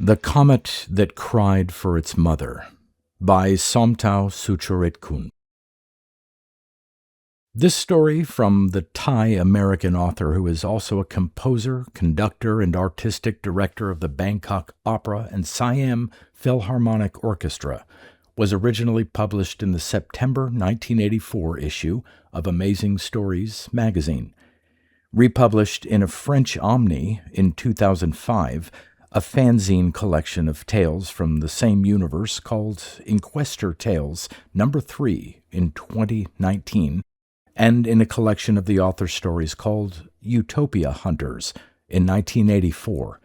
The Comet That Cried for Its Mother by Somtow Sucharitkul. This story from the Thai-American author who is also a composer, conductor, and artistic director of the Bangkok Opera and Siam Philharmonic Orchestra was originally published in the September 1984 issue of Amazing Stories magazine. Republished in a French omni in 2005, a fanzine collection of tales from the same universe called Inquestor Tales No. 3 in 2019, and in a collection of the author's stories called Utopia Hunters in 1984.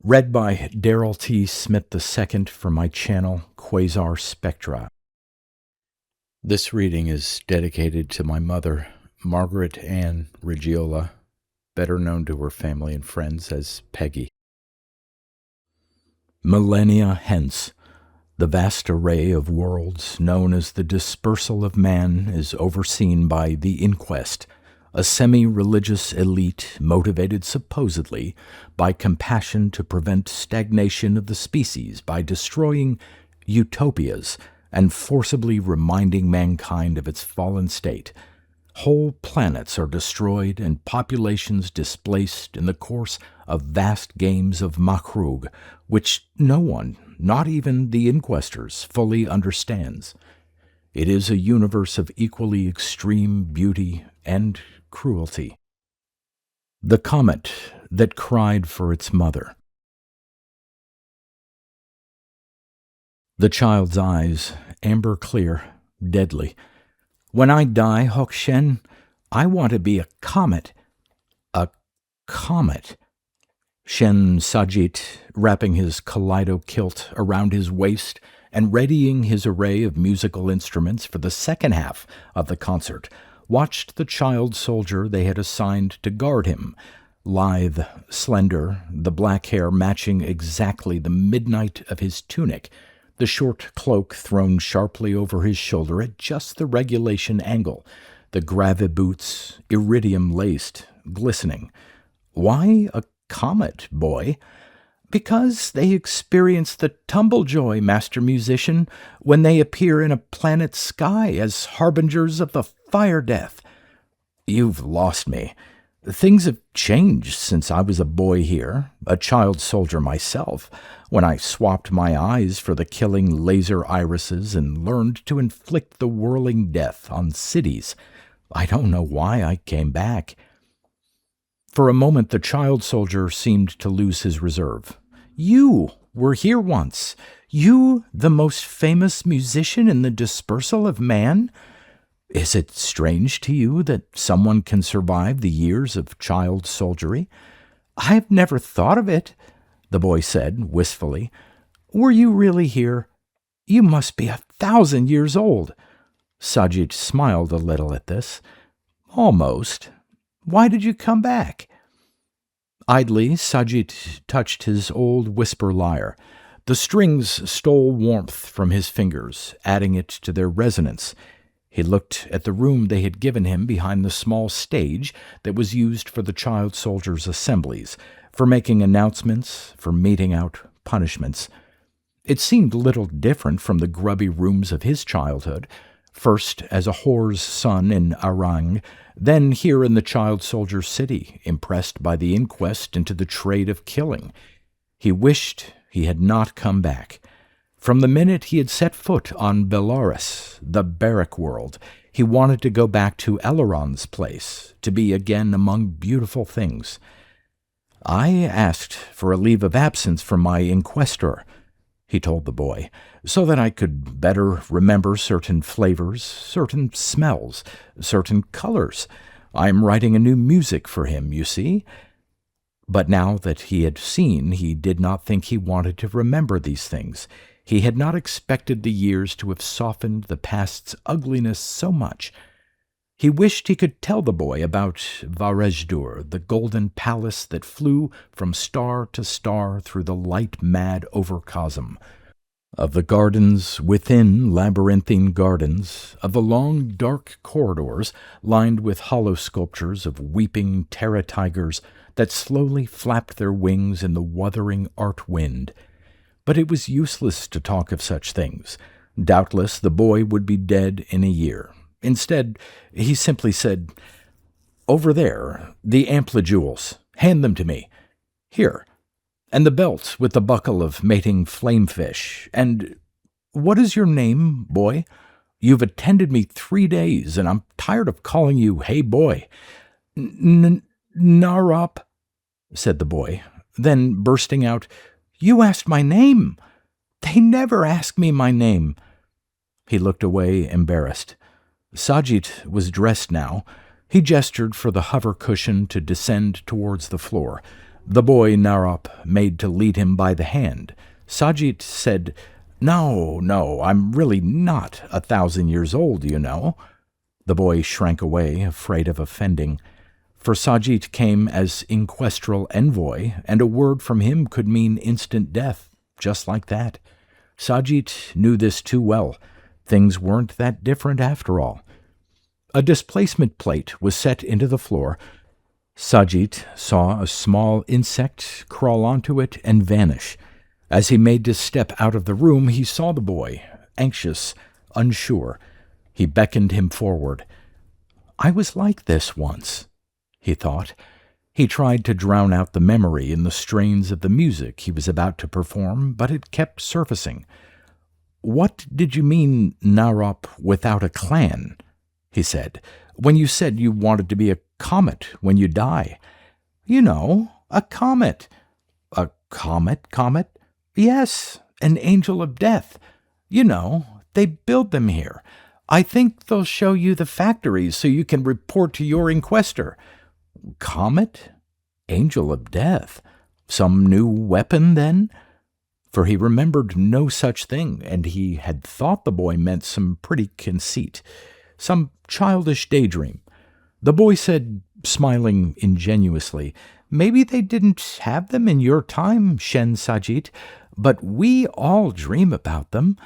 Read by Daryl T. Smith II for my channel Quasar Spectra. This reading is dedicated to my mother, Margaret Ann Reggiola, better known to her family and friends as Peggy. Millenia hence, the vast array of worlds known as the Dispersal of Man is overseen by the Inquest, a semi-religious elite motivated supposedly by compassion to prevent stagnation of the species by destroying utopias and forcibly reminding mankind of its fallen state. Whole planets are destroyed and populations displaced in the course of vast games of Makrugh, which no one, not even the Inquestors, fully understands. It is a universe of equally extreme beauty and cruelty. The Comet That Cried for Its Mother. The child's eyes, amber clear, deadly. When I die, Hok Shen, I want to be a comet. A comet. Shen Sajit, wrapping his kaleido kilt around his waist and readying his array of musical instruments for the second half of the concert, watched the child soldier they had assigned to guard him, lithe, slender, the black hair matching exactly the midnight of his tunic, the short cloak thrown sharply over his shoulder at just the regulation angle, the grave boots, iridium-laced, glistening. Why a comet, boy? Because they experience the tumblejoy, master musician, when they appear in a planet's sky as harbingers of the fire death. You've lost me. Things have changed since I was a boy here, a child soldier myself, when I swapped my eyes for the killing laser irises and learned to inflict the whirling death on cities. I don't know why I came back. For a moment the child soldier seemed to lose his reserve. You were here once. You, the most famous musician in the Dispersal of Man? Is it strange to you that someone can survive the years of child soldiery? I've never thought of it, the boy said wistfully. Were you really here? You must be 1,000 years old. Sajit smiled a little at this. Almost. Why did you come back? Idly, Sajit touched his old whisper lyre. The strings stole warmth from his fingers, adding it to their resonance. He looked at the room they had given him behind the small stage that was used for the child soldiers' assemblies, for making announcements, for meting out punishments. It seemed little different from the grubby rooms of his childhood, first as a whore's son in Arang, then here in the child soldier city, impressed by the inquest into the trade of killing. He wished he had not come back. From the minute he had set foot on Belarus, the barrack world, he wanted to go back to Eleron's place, to be again among beautiful things. I asked for a leave of absence from my inquestor. he told the boy, so that I could better remember certain flavors, certain smells, certain colors. I'm writing a new music for him, you see. But now that he had seen, he did not think he wanted to remember these things. He had not expected the years to have softened the past's ugliness so much. He wished he could tell the boy about Varejdur, the golden palace that flew from star to star through the light-mad overcosm, of the gardens within labyrinthine gardens, of the long dark corridors lined with hollow sculptures of weeping terra-tigers that slowly flapped their wings in the wuthering art wind. But it was useless to talk of such things. Doubtless the boy would be dead in a year. Instead, he simply said, "Over there, the ampli-jewels. Hand them to me. Here. And the belt with the buckle of mating flamefish. And what is your name, boy? You've attended me 3 days, and I'm tired of calling you hey boy." "Narop," said the boy. Then, bursting out, "You asked my name. They never ask me my name." He looked away, embarrassed. Sajit was dressed now. He gestured for the hover cushion to descend towards the floor. The boy Narop made to lead him by the hand. Sajit said, No, I'm really not 1,000 years old, you know." The boy shrank away, afraid of offending. For Sajit came as inquestral envoy, and a word from him could mean instant death, just like that. Sajit knew this too well. Things weren't that different after all. A displacement plate was set into the floor. Sajit saw a small insect crawl onto it and vanish. As he made to step out of the room, he saw the boy, anxious, unsure. He beckoned him forward. "I was like this once," he thought. He tried to drown out the memory in the strains of the music he was about to perform, but it kept surfacing. "What did you mean, Narop, without a clan?" he said, "when you said you wanted to be a comet when you die?" "You know, a comet." "A comet? "Yes, an angel of death. You know, they build them here. I think they'll show you the factories so you can report to your Inquestor." "Comet? Angel of death? Some new weapon, then?" For he remembered no such thing, and he had thought the boy meant some pretty conceit, some childish daydream. The boy said, smiling ingenuously, "Maybe they didn't have them in your time, Shen Sajit, but we all dream about them.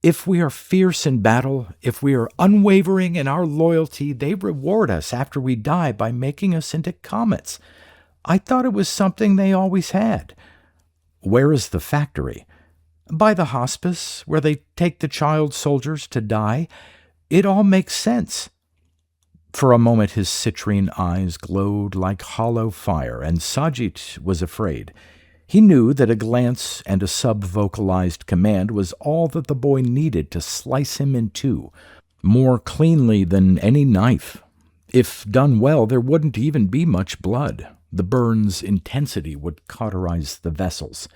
If we are fierce in battle, if we are unwavering in our loyalty, they reward us after we die by making us into comets. I thought it was something they always had." "Where is the factory?" "By the hospice, where they take the child soldiers to die. It all makes sense." For a moment his citrine eyes glowed like hollow fire, and Sajit was afraid. He knew that a glance and a sub-vocalized command was all that the boy needed to slice him in two, more cleanly than any knife. If done well, there wouldn't even be much blood. The burn's intensity would cauterize the vessels.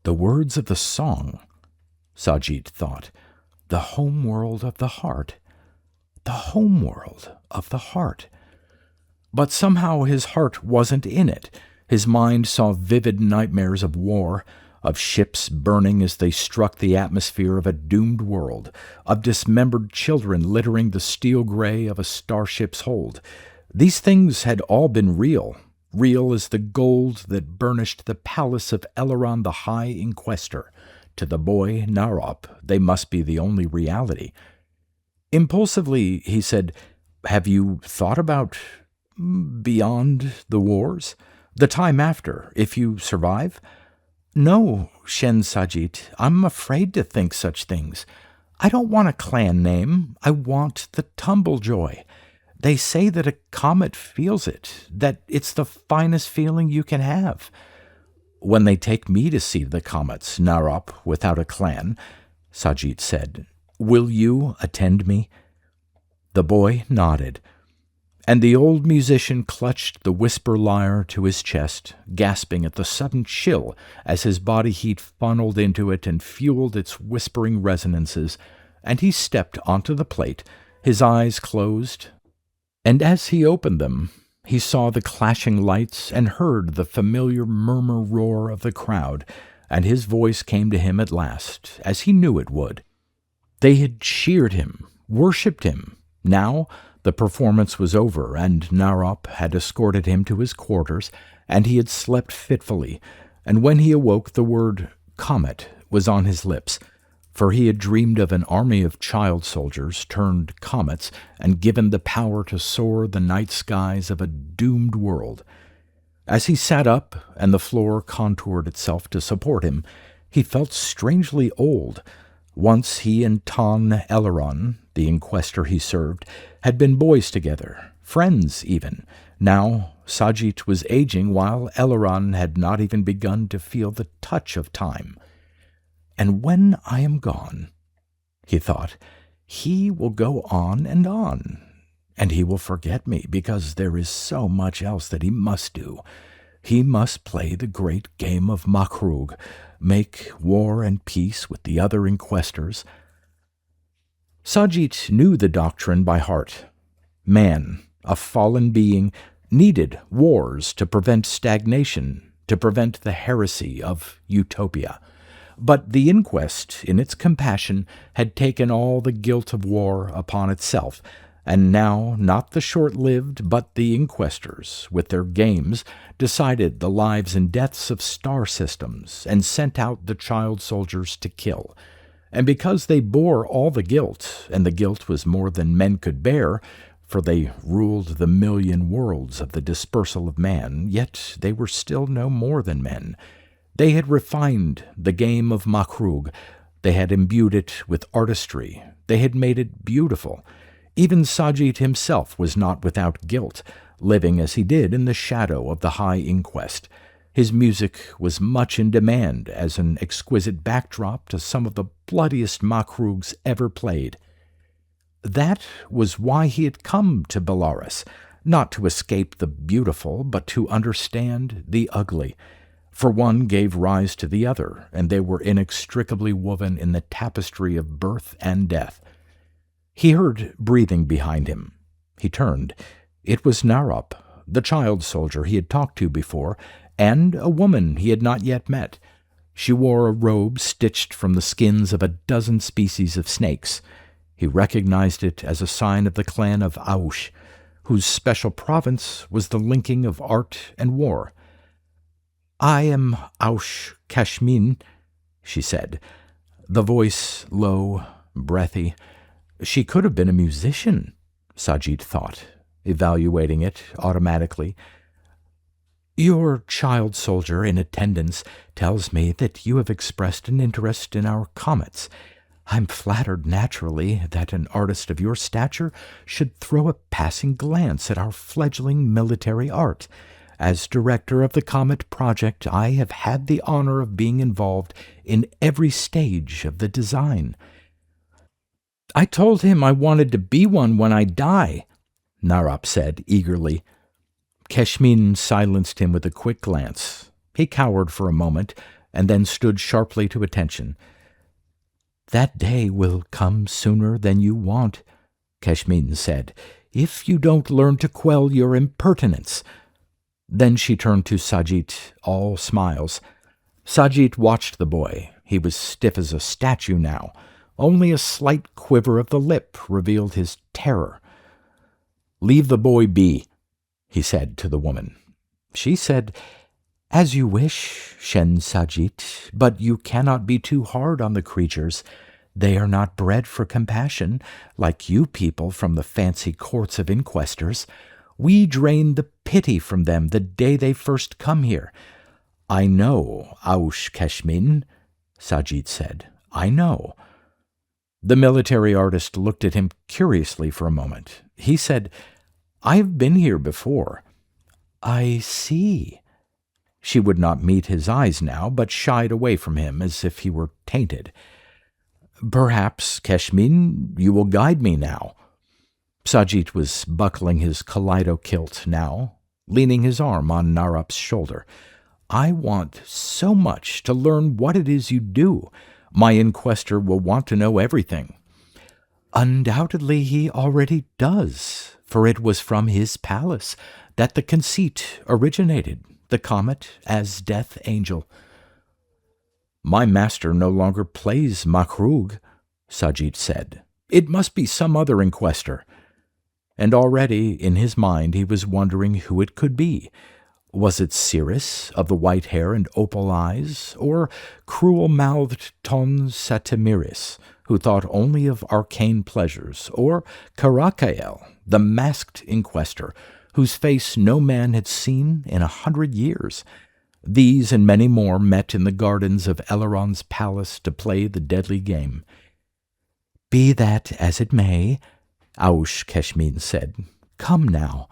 The words of the song, Sajit thought. The homeworld of the heart. The homeworld of the heart. But somehow his heart wasn't in it. His mind saw vivid nightmares of war, of ships burning as they struck the atmosphere of a doomed world, of dismembered children littering the steel gray of a starship's hold. These things had all been real as the gold that burnished the palace of Eleron the High Inquestor. To the boy Narop, they must be the only reality. Impulsively, he said, "Have you thought about beyond the wars? The time after, if you survive?" "No, Shen Sajit, I'm afraid to think such things. I don't want a clan name. I want the tumblejoy. They say that a comet feels it, that it's the finest feeling you can have." "When they take me to see the comets, Narop, without a clan," Sajit said, "will you attend me?" The boy nodded. And the old musician clutched the whisper lyre to his chest, gasping at the sudden chill as his body heat funneled into it and fueled its whispering resonances, and he stepped onto the plate, his eyes closed. And as he opened them, he saw the clashing lights and heard the familiar murmur roar of the crowd, and his voice came to him at last, as he knew it would. They had cheered him, worshipped him. Now the performance was over, and Narop had escorted him to his quarters, and he had slept fitfully, and when he awoke the word "COMET" was on his lips, for he had dreamed of an army of child soldiers turned comets and given the power to soar the night skies of a doomed world. As he sat up and the floor contoured itself to support him, he felt strangely old. Once he and Ton Eleron, the Inquestor he served, had been boys together, friends even. Now Sajit was aging while Eleron had not even begun to feel the touch of time. And when I am gone, he thought, he will go on, and he will forget me because there is so much else that he must do. He must play the great game of Makrugh, make war and peace with the other Inquestors. Sajit knew the doctrine by heart. Man, a fallen being, needed wars to prevent stagnation, to prevent the heresy of Utopia. But the Inquest, in its compassion, had taken all the guilt of war upon itself, and now not the short-lived, but the Inquestors, with their games, decided the lives and deaths of star systems, and sent out the child soldiers to kill. And because they bore all the guilt, and the guilt was more than men could bear, for they ruled the million worlds of the Dispersal of Man, yet they were still no more than men. They had refined the game of Makrugh. They had imbued it with artistry. They had made it beautiful. Even Sajit himself was not without guilt, living as he did in the shadow of the High Inquest. His music was much in demand as an exquisite backdrop to some of the bloodiest Makrughs ever played. That was why he had come to Belarus, not to escape the beautiful, but to understand the ugly. For one gave rise to the other, and they were inextricably woven in the tapestry of birth and death. He heard breathing behind him. He turned. It was Narop, the child soldier he had talked to before, and a woman he had not yet met. She wore a robe stitched from the skins of a dozen species of snakes. He recognized it as a sign of the clan of Aush, whose special province was the linking of art and war. "I am Aush Kashmin," she said, the voice low, breathy. She could have been a musician, Sajit thought, evaluating it automatically. "Your child soldier in attendance tells me that you have expressed an interest in our comets. I'm flattered naturally that an artist of your stature should throw a passing glance at our fledgling military art. As director of the COMET project, I have had the honor of being involved in every stage of the design." "I told him I wanted to be one when I die," Narop said eagerly. Keshmin silenced him with a quick glance. He cowered for a moment, and then stood sharply to attention. "That day will come sooner than you want," Keshmin said, "if you don't learn to quell your impertinence." Then she turned to Sajit, all smiles. Sajit watched the boy. He was stiff as a statue now. Only a slight quiver of the lip revealed his terror. "Leave the boy be," he said to the woman. She said, "As you wish, Shen Sajit, but you cannot be too hard on the creatures. They are not bred for compassion, like you people from the fancy courts of Inquestors. We drain the pity from them the day they first come here." "I know, Aush Keshmin," Sajit said. "I know." The military artist looked at him curiously for a moment. He said, "I've been here before." "I see." She would not meet his eyes now, but shied away from him as if he were tainted. "Perhaps, Keshmin, you will guide me now." Sajid was buckling his kaleido kilt now, leaning his arm on Narup's shoulder. I want so much to learn what it is you do. My Inquestor will want to know everything. Undoubtedly he already does, for it was from his palace that the conceit originated, the comet as death angel. My master no longer plays Makrugh, Sajid said. It must be some other Inquestor. And already in his mind he was wondering who it could be. Was it Cirrus, of the white hair and opal eyes, or cruel-mouthed Ton Satimiris, who thought only of arcane pleasures, or Caracayel, the masked Inquestor, whose face no man had seen in 100 years? These and many more met in the gardens of Eleron's palace to play the deadly game. "Be that as it may," Aush-Keshmin said, "come now."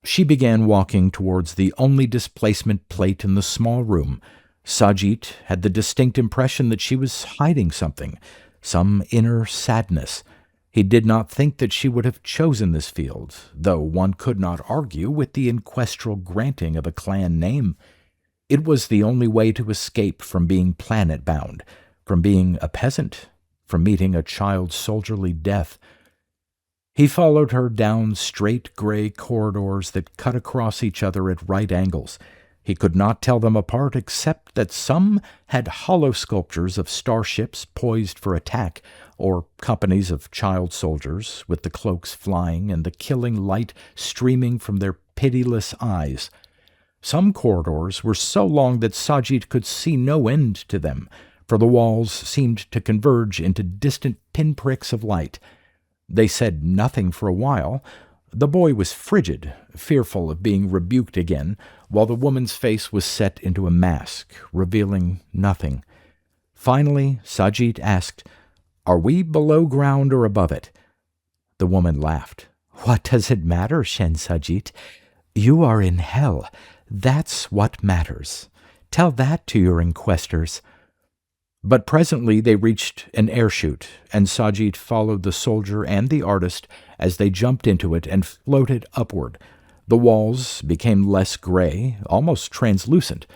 She began walking towards the only displacement plate in the small room. Sajid had the distinct impression that she was hiding something, some inner sadness. He did not think that she would have chosen this field, though one could not argue with the inquestral granting of a clan name. It was the only way to escape from being planet-bound, from being a peasant, from meeting a child's soldierly death. He followed her down straight gray corridors that cut across each other at right angles. He could not tell them apart except that some had hollow sculptures of starships poised for attack, or companies of child soldiers with the cloaks flying and the killing light streaming from their pitiless eyes. Some corridors were so long that Sajid could see no end to them, for the walls seemed to converge into distant pinpricks of light. They said nothing for a while. The boy was frigid, fearful of being rebuked again, while the woman's face was set into a mask, revealing nothing. Finally, Sajid asked, "Are we below ground or above it?" The woman laughed. "What does it matter, Shen Sajid? You are in hell. That's what matters. Tell that to your Inquestors." But presently they reached an air chute, and Sajid followed the soldier and the artist as they jumped into it and floated upward. The walls became less gray, almost translucent.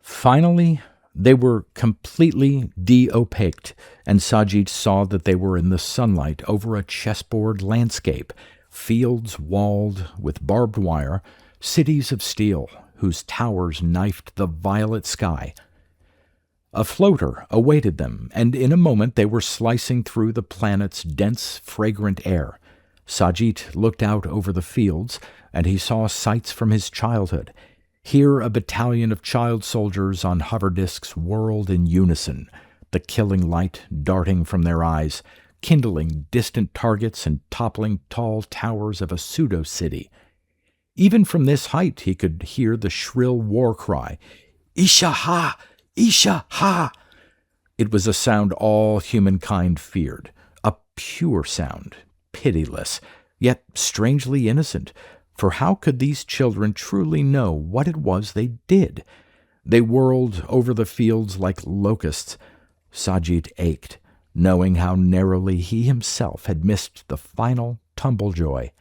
Finally, they were completely de-opaqued, and Sajid saw that they were in the sunlight over a chessboard landscape, fields walled with barbed wire, cities of steel whose towers knifed the violet sky. A floater awaited them, and in a moment they were slicing through the planet's dense, fragrant air. Sajid looked out over the fields, and he saw sights from his childhood. Here a battalion of child soldiers on hover discs whirled in unison, the killing light darting from their eyes, kindling distant targets and toppling tall towers of a pseudo-city. Even from this height he could hear the shrill war cry, "Isha ha! Isha ha!" It was a sound all humankind feared, a pure sound, pitiless, yet strangely innocent, for how could these children truly know what it was they did? They whirled over the fields like locusts. Sajid ached, knowing how narrowly he himself had missed the final tumble-joy.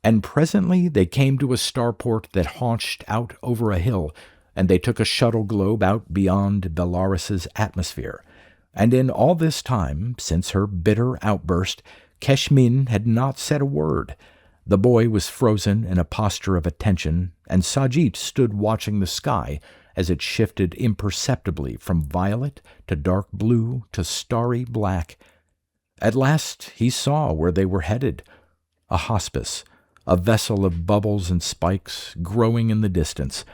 And presently they came to a starport that haunched out over a hill, and they took a shuttle globe out beyond Belarus's atmosphere. And in all this time, since her bitter outburst, Keshmin had not said a word. The boy was frozen in a posture of attention, and Sajid stood watching the sky as it shifted imperceptibly from violet to dark blue to starry black. At last he saw where they were headed, a hospice, a vessel of bubbles and spikes growing in the distance.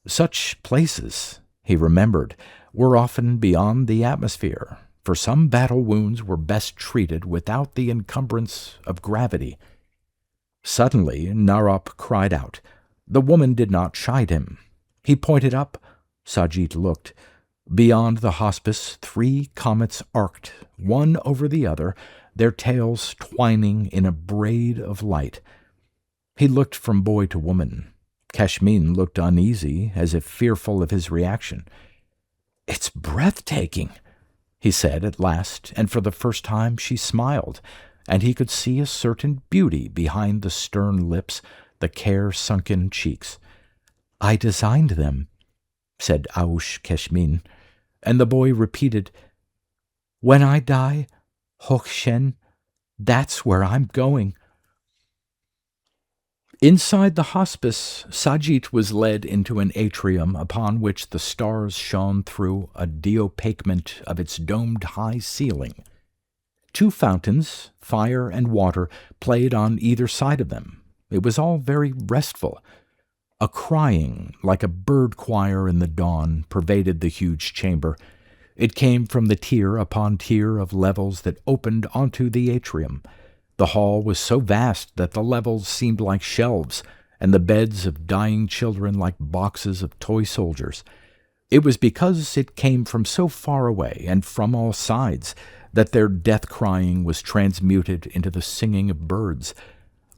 Such places, he remembered, were often beyond the atmosphere, for some battle wounds were best treated without the encumbrance of gravity. Suddenly Narup cried out. The woman did not chide him. He pointed up. Sajid looked. Beyond the hospice 3 comets arced, one over the other, their tails twining in a braid of light. He looked from boy to woman. Keshmin looked uneasy, as if fearful of his reaction. "It's breathtaking," he said at last, and for the first time she smiled. and he could see a certain beauty behind the stern lips, the care-sunken cheeks. "I designed them," said Aush Keshmin, and the boy repeated, "When I die, Hokshen, that's where I'm going." Inside the hospice, Sajit was led into an atrium upon which the stars shone through a deopakement of its domed high ceiling. 2 fountains, fire and water, played on either side of them. It was all very restful. A crying, like a bird choir in the dawn, pervaded the huge chamber. It came from the tier upon tier of levels that opened onto the atrium. The hall was so vast that the levels seemed like shelves, and the beds of dying children like boxes of toy soldiers. It was because it came from so far away and from all sides that their death-crying was transmuted into the singing of birds.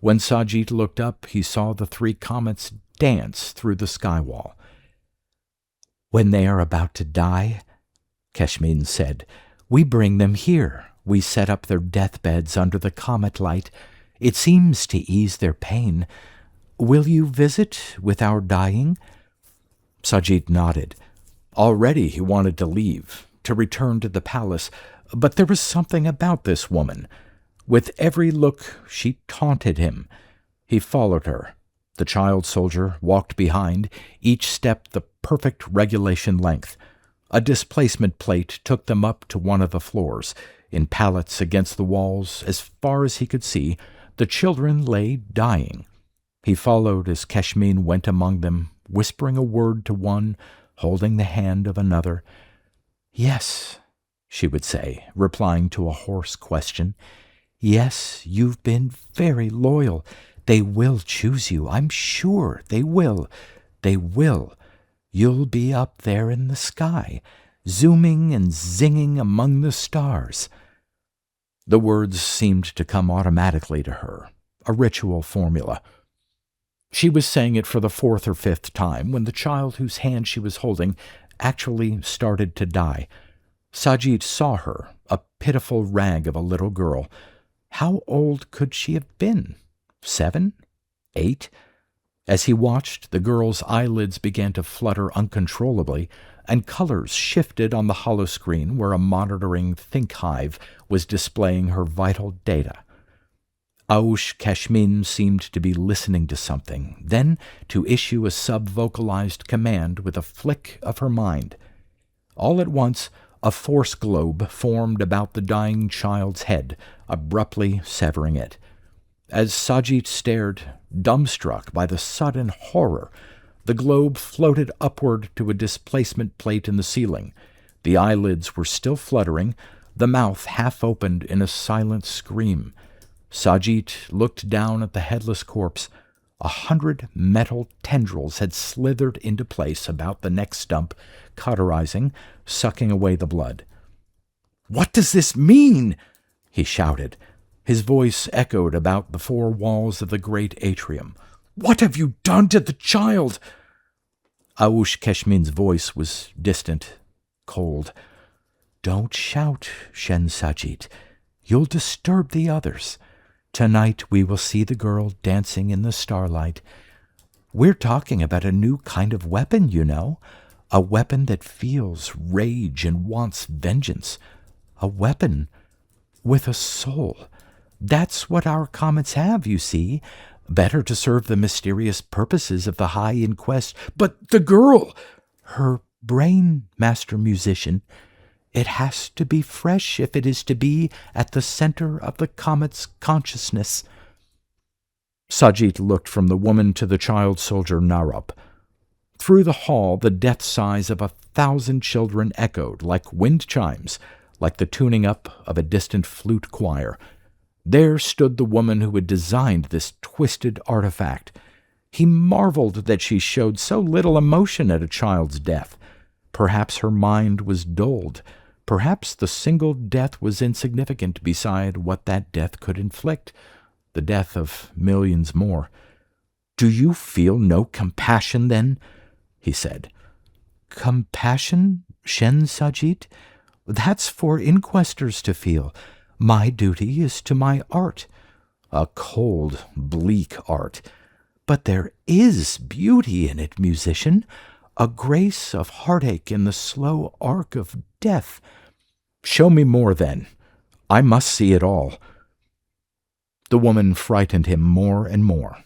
When Sajit looked up, he saw the 3 comets dance through the skywall. "When they are about to die," Keshmin said, "we bring them here. We set up their deathbeds under the comet light. It seems to ease their pain. Will you visit with our dying?" Sajid nodded. Already he wanted to leave, to return to the palace, but there was something about this woman. With every look she taunted him. He followed her. The child soldier walked behind, each step the perfect regulation length. A displacement plate took them up to one of the floors. In pallets against the walls, as far as he could see, the children lay dying. He followed as Keshmin went among them, whispering a word to one, holding the hand of another. "Yes," she would say, replying to a hoarse question. "Yes, you've been very loyal. They will choose you. I'm sure they will. They will. You'll be up there in the sky, zooming and zinging among the stars." The words seemed to come automatically to her, a ritual formula. She was saying it for the 4th or 5th time when the child whose hand she was holding actually started to die. Sajid saw her, a pitiful rag of a little girl. How old could she have been? 7? 8? As he watched, the girl's eyelids began to flutter uncontrollably, and colors shifted on the holoscreen where a monitoring think hive was displaying her vital data. Aush Keshmin seemed to be listening to something, then to issue a sub-vocalized command with a flick of her mind. All at once, a force globe formed about the dying child's head, abruptly severing it. As Sajid stared, dumbstruck by the sudden horror, the globe floated upward to a displacement plate in the ceiling. The eyelids were still fluttering, the mouth half opened in a silent scream. Sajid looked down at the headless corpse. 100 metal tendrils had slithered into place about the neck stump, cauterizing, sucking away the blood. "What does this mean?" he shouted. His voice echoed about the 4 walls of the great atrium. "What have you done to the child?" Aush Keshmin's voice was distant, cold. "Don't shout, Shen Sajid. You'll disturb the others. Tonight we will see the girl dancing in the starlight. We're talking about a new kind of weapon, you know. A weapon that feels rage and wants vengeance. A weapon with a soul. That's what our comets have, you see. Better to serve the mysterious purposes of the High Inquest. But the girl! Her brain, Master Musician. It has to be fresh if it is to be at the center of the comet's consciousness." Sajid looked from the woman to the child soldier Narup. Through the hall, the death sighs of 1,000 children echoed like wind chimes, like the tuning up of a distant flute choir. There stood the woman who had designed this twisted artifact. He marveled that she showed so little emotion at a child's death. Perhaps her mind was dulled. Perhaps the single death was insignificant beside what that death could inflict, the death of millions more. "Do you feel no compassion, then?" he said. "Compassion, Shen Sajid? That's for Inquestors to feel. My duty is to my art. A cold, bleak art. But there is beauty in it, musician, a grace of heartache in the slow arc of death. Show me more, then. I must see it all. The woman frightened him more and more.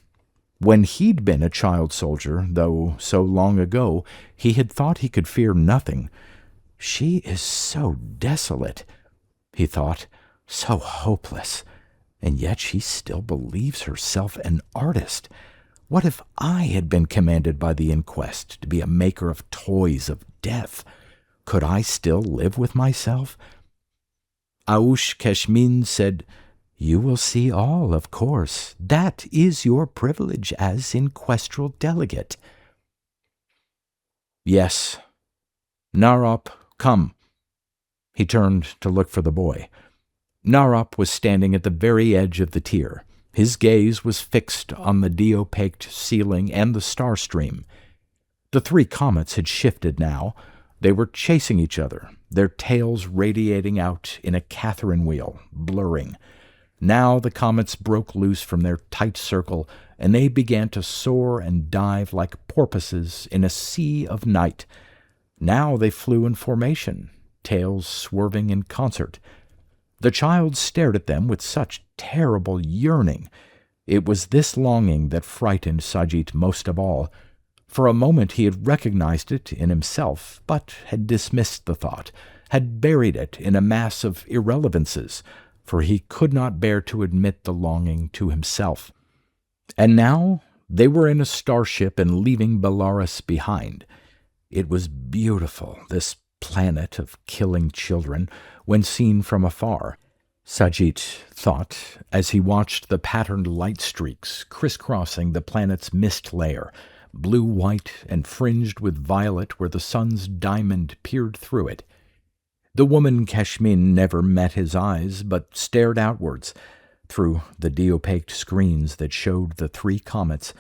When he'd been a child soldier, though so long ago, he had thought he could fear nothing. She is so desolate, he thought, so hopeless, and yet she still believes herself an artist. What if I had been commanded by the Inquest to be a maker of toys of death? Could I still live with myself? Aush Keshmin said, "You will see all, of course. That is your privilege as inquestral delegate." "Yes. Narop, come." He turned to look for the boy. Narop was standing at the very edge of the tier. His gaze was fixed on the de-opaqued ceiling and the star stream. The three comets had shifted now. They were chasing each other, their tails radiating out in a Catherine wheel, blurring. Now the comets broke loose from their tight circle, and they began to soar and dive like porpoises in a sea of night. Now they flew in formation, tails swerving in concert. The child stared at them with such terrible yearning. It was this longing that frightened Sajid most of all. For a moment he had recognized it in himself, but had dismissed the thought, had buried it in a mass of irrelevances, for he could not bear to admit the longing to himself. And now they were in a starship and leaving Belarus behind. It was beautiful, this planet of killing children, when seen from afar. Sajid thought, as he watched the patterned light streaks crisscrossing the planet's mist layer, blue-white and fringed with violet where the sun's diamond peered through it. The woman Kashmin never met his eyes, but stared outwards, through the de-opaqued screens that showed the three comets.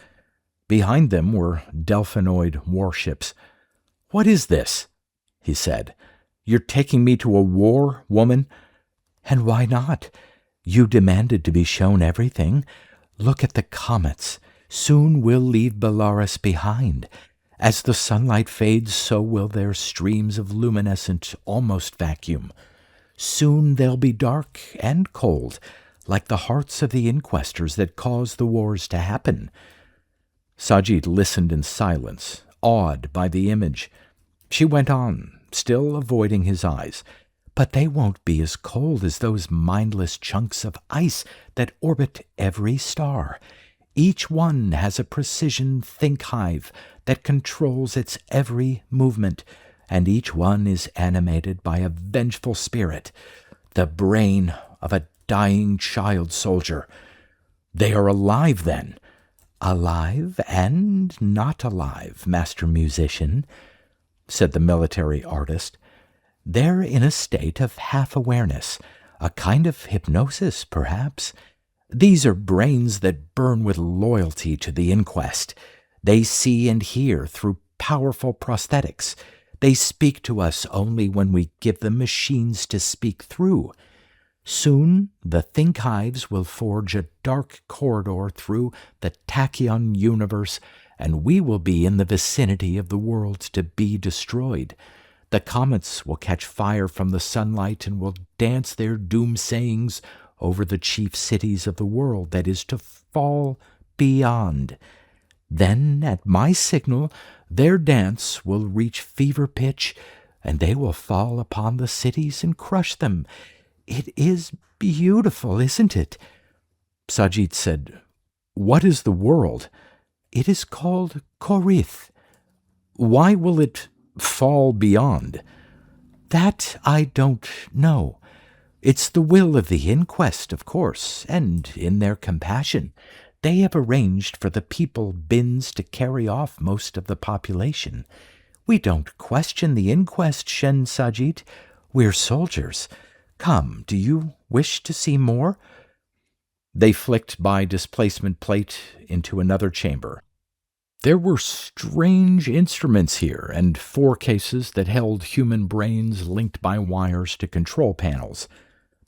Behind them were delphinoid warships. "What is this?" he said. "You're taking me to a war, woman?" "And why not? You demanded to be shown everything. Look at the comets. Soon we'll leave Belarus behind. As the sunlight fades, so will their streams of luminescent, almost vacuum. Soon they'll be dark and cold, like the hearts of the Inquestors that caused the wars to happen." Sajid listened in silence, awed by the image. She went on, still avoiding his eyes. "But they won't be as cold as those mindless chunks of ice that orbit every star. Each one has a precision think hive that controls its every movement, and each one is animated by a vengeful spirit, the brain of a dying child soldier. They are alive, then." "Alive and not alive, master musician," said the military artist. "They're in a state of half-awareness, a kind of hypnosis, perhaps. These are brains that burn with loyalty to the Inquest. They see and hear through powerful prosthetics. They speak to us only when we give them machines to speak through. Soon the think hives will forge a dark corridor through the tachyon universe, and we will be in the vicinity of the world to be destroyed. The comets will catch fire from the sunlight and will dance their doom-sayings over the chief cities of the world that is to fall beyond. Then, at my signal, their dance will reach fever pitch, and they will fall upon the cities and crush them. It is beautiful, isn't it?" Sajid said, "What is the world?" "It is called Korith." "Why will it fall beyond?" "That I don't know. It's the will of the Inquest, of course, and in their compassion, they have arranged for the people bins to carry off most of the population. We don't question the Inquest, Shen Sajid. We're soldiers. Come, do you wish to see more?" They flicked by displacement plate into another chamber. There were strange instruments here, and 4 cases that held human brains linked by wires to control panels.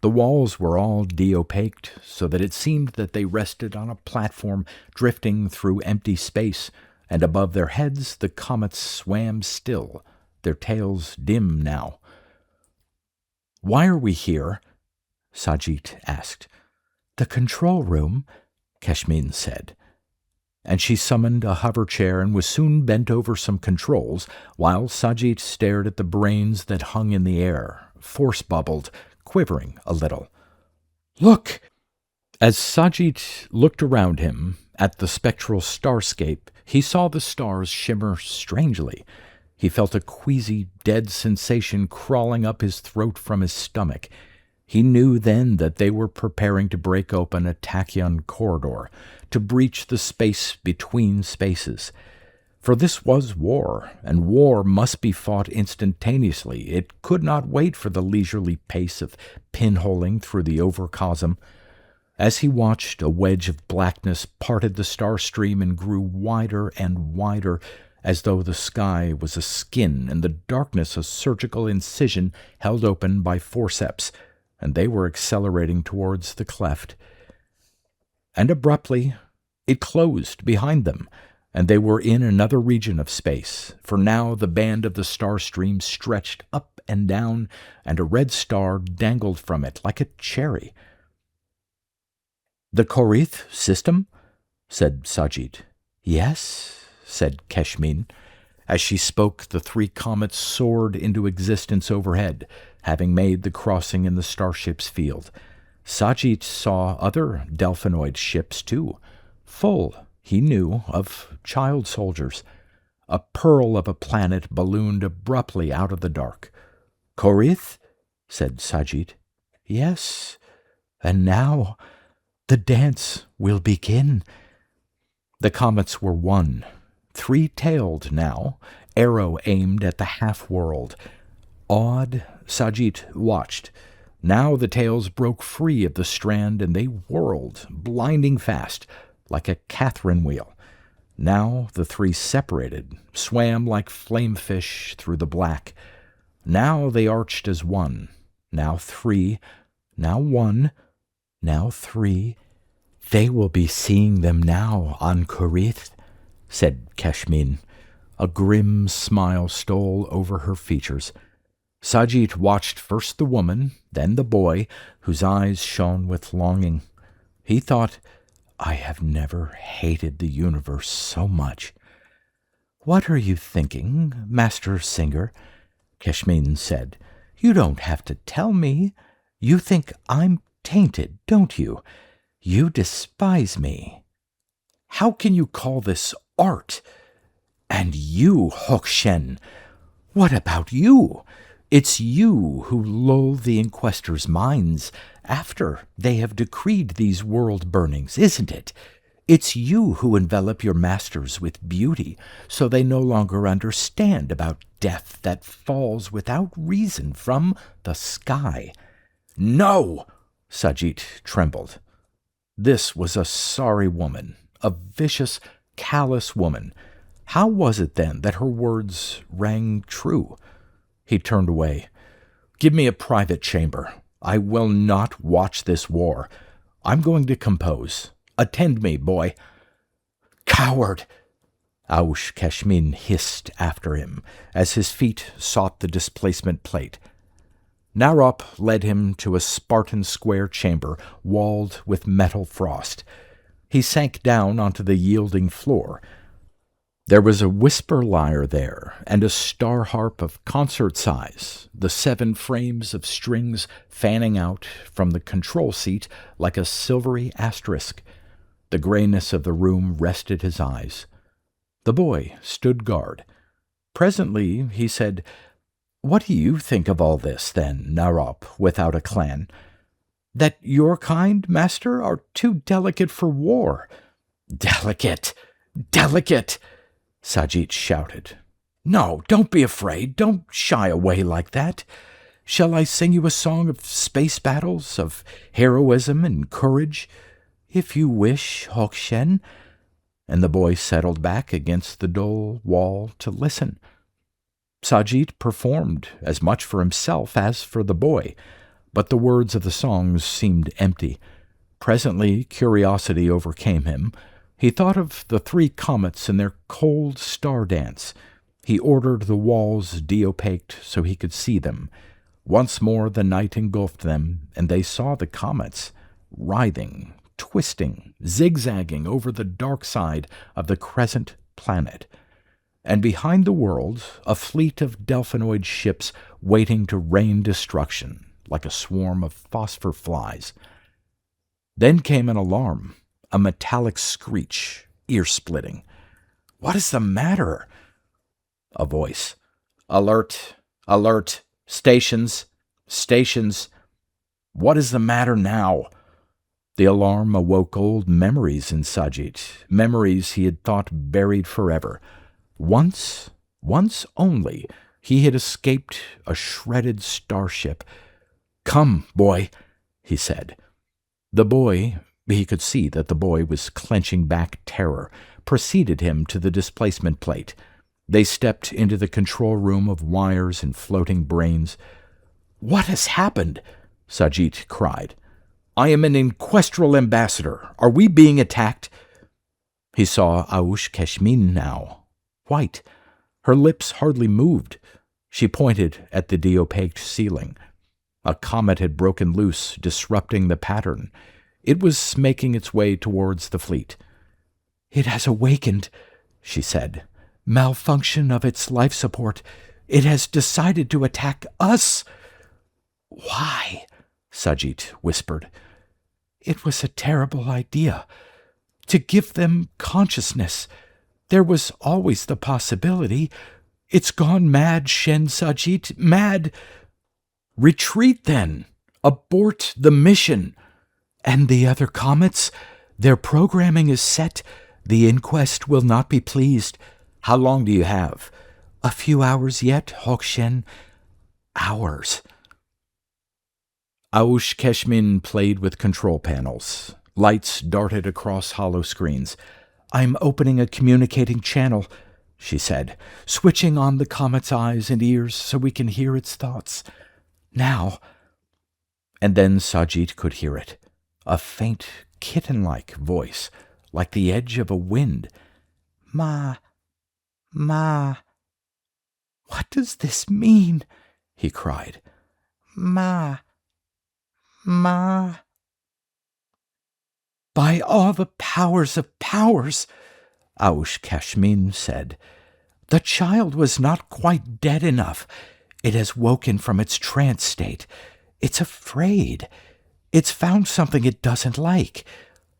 The walls were all de-opaqued, so that it seemed that they rested on a platform drifting through empty space, and above their heads the comets swam still, their tails dim now. "Why are we here?" Sajid asked. "The control room," Keshmin said. And she summoned a hover chair and was soon bent over some controls, while Sajid stared at the brains that hung in the air, force-bubbled, quivering a little. "Look!" As Sajid looked around him at the spectral starscape, he saw the stars shimmer strangely. He felt a queasy, dead sensation crawling up his throat from his stomach. He knew then that they were preparing to break open a tachyon corridor, to breach the space between spaces. For this was war, and war must be fought instantaneously. It could not wait for the leisurely pace of pinholing through the overcosm. As he watched, a wedge of blackness parted the star stream and grew wider and wider, as though the sky was a skin and the darkness a surgical incision held open by forceps, and they were accelerating towards the cleft. And abruptly it closed behind them, and they were in another region of space, for now the band of the star stream stretched up and down, and a red star dangled from it like a cherry. "The Korith system?" said Sajid. "Yes," said Keshmin. As she spoke, the three comets soared into existence overhead, having made the crossing in the starship's field. Sajid saw other Delphinoid ships, too, full, he knew, of child soldiers. A pearl of a planet ballooned abruptly out of the dark. "Korith?" said Sajid. "Yes, and now the dance will begin." The comets were one, three-tailed now, arrow aimed at the half-world. Awed, Sajid watched. Now the tails broke free of the strand and they whirled, blinding fast, like a Catherine wheel. Now the three separated, swam like flamefish through the black. Now they arched as one, now three, now one, now three. "They will be seeing them now on Korith," said Keshmin. A grim smile stole over her features. Sajid watched first the woman, then the boy, whose eyes shone with longing. He thought, "I have never hated the universe so much." "What are you thinking, Master Singer?" Keshmin said. "You don't have to tell me. You think I'm tainted, don't you? You despise me. How can you call this art? And you, Hokshen, what about you? It's you who lull the Inquestors' minds after they have decreed these world burnings, isn't it? It's you who envelop your masters with beauty, so they no longer understand about death that falls without reason from the sky." "No!" Sajid trembled. This was a sorry woman, a vicious, callous woman. How was it, then, that her words rang true? He turned away. "Give me a private chamber. I will not watch this war. I'm going to compose. Attend me, boy." "Coward!" Aush Keshmin hissed after him, as his feet sought the displacement plate. Narop led him to a Spartan square chamber walled with metal frost. He sank down onto the yielding floor. There was a whisper lyre there, and a star harp of concert size, the 7 frames of strings fanning out from the control seat like a silvery asterisk. The grayness of the room rested his eyes. The boy stood guard. Presently he said, "What do you think of all this, then, Narop, without a clan? That your kind, master, are too delicate for war." "Delicate! Delicate!" Sajid shouted. "No, don't be afraid. Don't shy away like that. Shall I sing you a song of space battles, of heroism and courage? If you wish, Hokshen." And the boy settled back against the dull wall to listen. Sajid performed as much for himself as for the boy. but the words of the songs seemed empty. Presently, curiosity overcame him. He thought of the 3 comets and their cold star dance. He ordered the walls de-opaqued so he could see them. Once more the night engulfed them, and they saw the comets, writhing, twisting, zigzagging over the dark side of the crescent planet. And behind the world, a fleet of delphinoid ships waiting to rain destruction, like a swarm of phosphor flies. Then came an alarm, a metallic screech, ear-splitting. "What is the matter?" A voice. "Alert! Alert! Stations! Stations! What is the matter now?" The alarm awoke old memories in Sajid, memories he had thought buried forever. Once only, he had escaped a shredded starship. "Come, boy," he said. The boy, he could see that the boy was clenching back terror, preceded him to the displacement plate. They stepped into the control room of wires and floating brains. "What has happened?" Sajid cried. "I am an Inquestral ambassador. Are we being attacked?" He saw Aush Keshmin now, white. Her lips hardly moved. She pointed at the de-opaqued ceiling. A comet had broken loose, disrupting the pattern. It was making its way towards the fleet. "It has awakened," she said. "Malfunction of its life support. It has decided to attack us." "Why?" Sajid whispered. "It was a terrible idea. To give them consciousness. There was always the possibility. It's gone mad, Shen Sajid, mad." "Retreat, then. Abort the mission." "And the other comets? Their programming is set. The Inquest will not be pleased." "How long do you have?" "A few hours yet, Hokshen." "Hours." Aush Keshmin played with control panels. Lights darted across hollow screens. "I'm opening a communicating channel," she said, "switching on the comet's eyes and ears so we can hear its thoughts. Now." And then Sajid could hear it. A faint, kitten-like voice, like the edge of a wind. "Ma. Ma." "What does this mean?" he cried. "Ma. Ma." "By all the powers of powers," Aush Keshmin said, "the child was not quite dead enough. It has woken from its trance state. It's afraid. It's found something it doesn't like.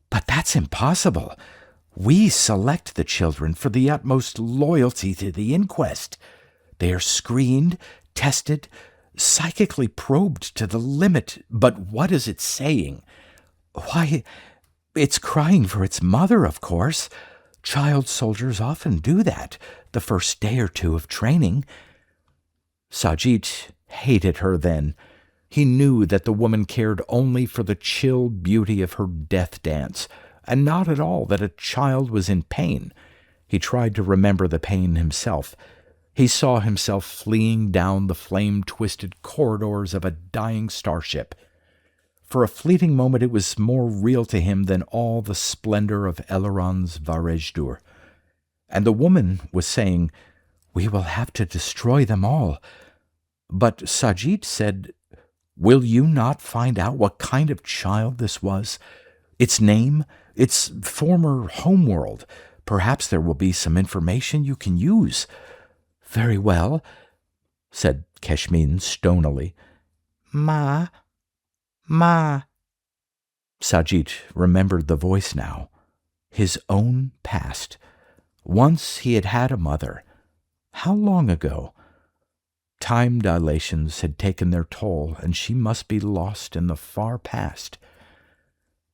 But that's impossible. We select the children for the utmost loyalty to the Inquest. They are screened, tested, psychically probed to the limit. But what is it saying? Why, it's crying for its mother, of course. Child soldiers often do that the first day or 2 of training." Sajid hated her then. He knew that the woman cared only for the chill beauty of her death dance, and not at all that a child was in pain. He tried to remember the pain himself. He saw himself fleeing down the flame-twisted corridors of a dying starship. For a fleeting moment it was more real to him than all the splendor of Eleron's Varejdur. And the woman was saying, "We will have to destroy them all." But Sajid said, "Will you not find out what kind of child this was? Its name, its former homeworld. Perhaps there will be some information you can use." "Very well," said Keshmin stonily. "Ma. Ma." Sajid remembered the voice now. His own past. Once he had had a mother. How long ago? Time dilations had taken their toll, and she must be lost in the far past.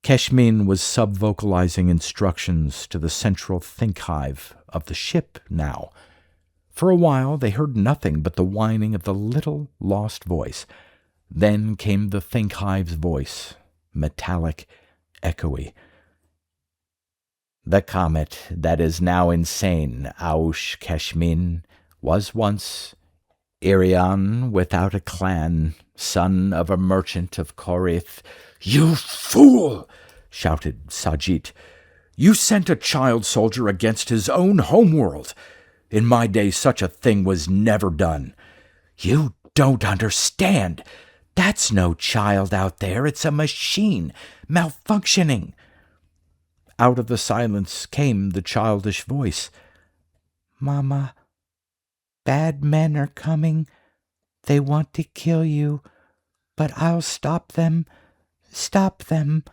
Keshmin was sub-vocalizing instructions to the central think hive of the ship now. For a while they heard nothing but the whining of the little lost voice. Then came the think hive's voice, metallic, echoey. "The comet that is now insane, Aush Keshmin, was once Irian without a clan, son of a merchant of Korith. "You fool!" shouted Sajit. "You sent a child soldier against his own homeworld. In my day, such a thing was never done. You don't understand. That's no child out there. It's a machine, malfunctioning." Out of the silence came the childish voice. "Mama, bad men are coming. They want to kill you, but I'll stop them. Stop them."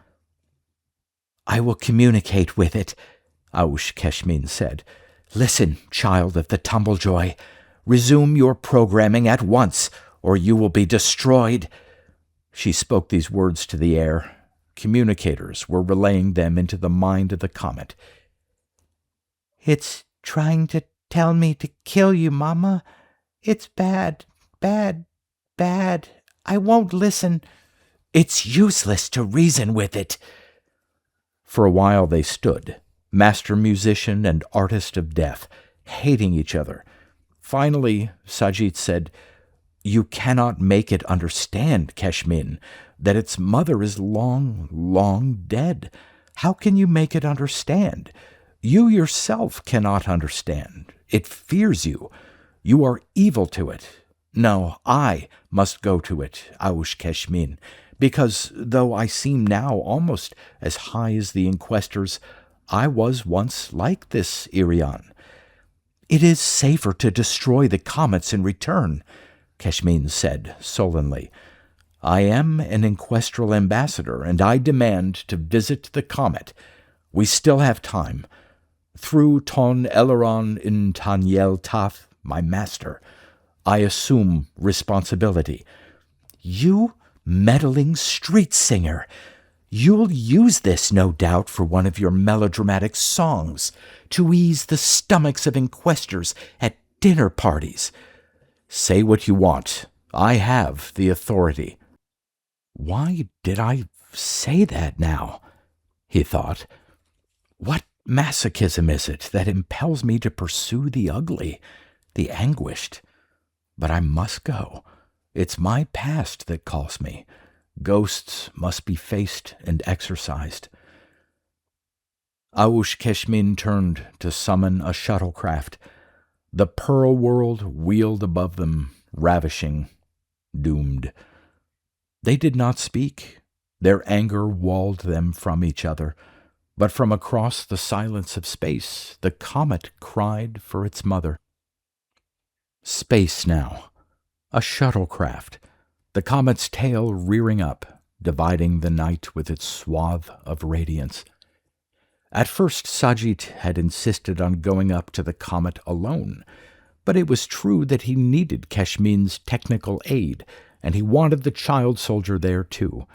"I will communicate with it," Aush Keshmin said. "Listen, child of the Tumblejoy. Resume your programming at once, or you will be destroyed." She spoke these words to the air. Communicators were relaying them into the mind of the comet. "It's trying to tell me to kill you, Mama. It's bad, bad, bad. I won't listen." "It's useless to reason with it." For a while they stood, master musician and artist of death, hating each other. Finally, Sajit said, "You cannot make it understand, Keshmin, that its mother is long, long dead. How can you make it understand? You yourself cannot understand. It fears you. You are evil to it. No, I must go to it, Aush Keshmin, because though I seem now almost as high as the Inquestors, I was once like this Irian. It is safer to destroy the comets in return," Keshmin said sullenly. "I am an Inquestral ambassador, and I demand to visit the comet. We still have time. Through Ton Eleron in Tanyel Tath, my master, I assume responsibility." "You meddling street singer! You'll use this, no doubt, for one of your melodramatic songs, to ease the stomachs of Inquestors at dinner parties." "Say what you want. I have the authority." "Why did I say that now?" he thought. "What masochism is it that impels me to pursue the ugly, the anguished? But I must go. It's my past that calls me. Ghosts must be faced and exorcised." Aush Keshmin turned to summon a shuttlecraft. The pearl world wheeled above them, ravishing, doomed. They did not speak. Their anger walled them from each other. But from across the silence of space, the comet cried for its mother. Space now. A shuttlecraft. The comet's tail rearing up, dividing the night with its swath of radiance. At first, Sajit had insisted on going up to the comet alone, but it was true that he needed Keshmin's technical aid, and he wanted the child soldier there too.